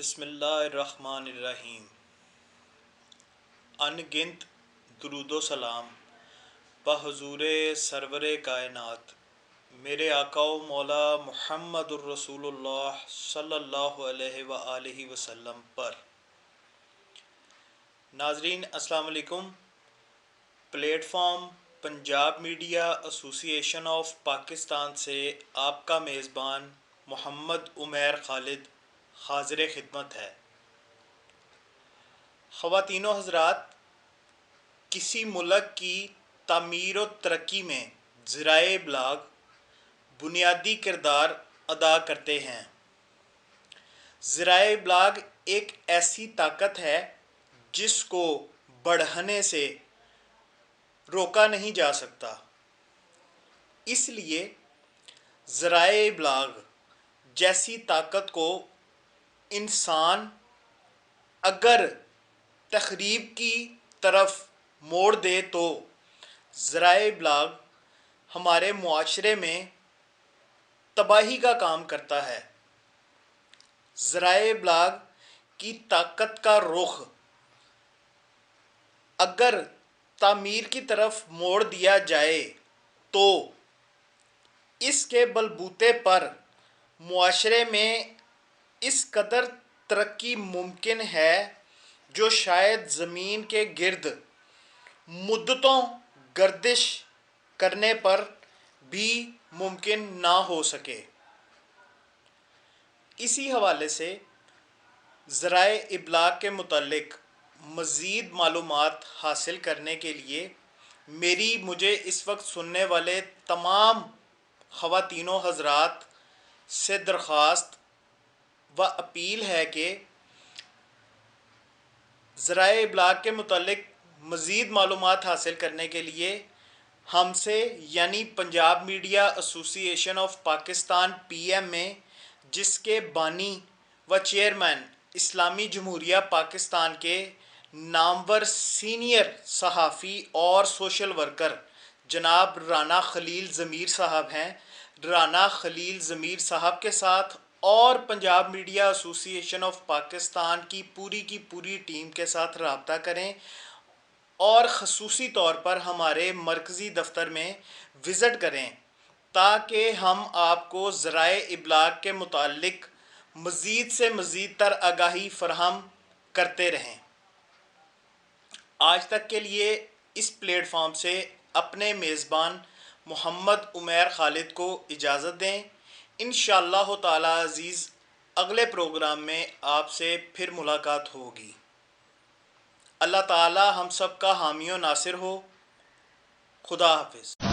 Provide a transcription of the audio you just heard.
بسم اللہ الرحمن الرحیم۔ ان گنت درود و سلام بحضور سرور کائنات میرے آقا و مولا محمد الرسول اللہ صلی اللہ علیہ وآلہ وسلم پر۔ ناظرین السلام علیکم۔ پلیٹ فارم پنجاب میڈیا ایسوسی ایشن آف پاکستان سے آپ کا میزبان محمد عمیر خالد حاضر خدمت ہے۔ خواتین و حضرات، کسی ملک کی تعمیر و ترقی میں ذرائع ابلاغ بنیادی کردار ادا کرتے ہیں۔ ذرائع ابلاغ ایک ایسی طاقت ہے جس کو بڑھنے سے روکا نہیں جا سکتا۔ اس لیے ذرائع ابلاغ جیسی طاقت کو انسان اگر تخریب کی طرف موڑ دے تو ذرائع ابلاغ ہمارے معاشرے میں تباہی کا کام کرتا ہے۔ ذرائع ابلاغ کی طاقت کا رخ اگر تعمیر کی طرف موڑ دیا جائے تو اس کے بلبوتے پر معاشرے میں اس قدر ترقی ممکن ہے جو شاید زمین کے گرد مدتوں گردش کرنے پر بھی ممکن نہ ہو سکے۔ اسی حوالے سے ذرائع ابلاغ کے متعلق مزید معلومات حاصل کرنے کے لیے مجھے اس وقت سننے والے تمام خواتین و حضرات سے درخواست و اپیل ہے کہ ذرائع ابلاغ کے متعلق مزید معلومات حاصل کرنے کے لیے ہم سے یعنی پنجاب میڈیا ایسوسی ایشن آف پاکستان PM میں، جس کے بانی و چیئرمین اسلامی جمہوریہ پاکستان کے نامور سینئر صحافی اور سوشل ورکر جناب رانا خلیل ضمیر صاحب ہیں، رانا خلیل ضمیر صاحب کے ساتھ اور پنجاب میڈیا ایسوسی ایشن آف پاکستان کی پوری ٹیم کے ساتھ رابطہ کریں اور خصوصی طور پر ہمارے مرکزی دفتر میں وزٹ کریں تاکہ ہم آپ کو ذرائع ابلاغ کے متعلق مزید سے مزید تر آگاہی فراہم کرتے رہیں۔ آج تک کے لیے اس پلیٹ فارم سے اپنے میزبان محمد عمیر خالد کو اجازت دیں۔ انشاءاللہ تعالی عزیز اگلے پروگرام میں آپ سے پھر ملاقات ہوگی۔ اللہ تعالی ہم سب کا حامی و ناصر ہو۔ خدا حافظ۔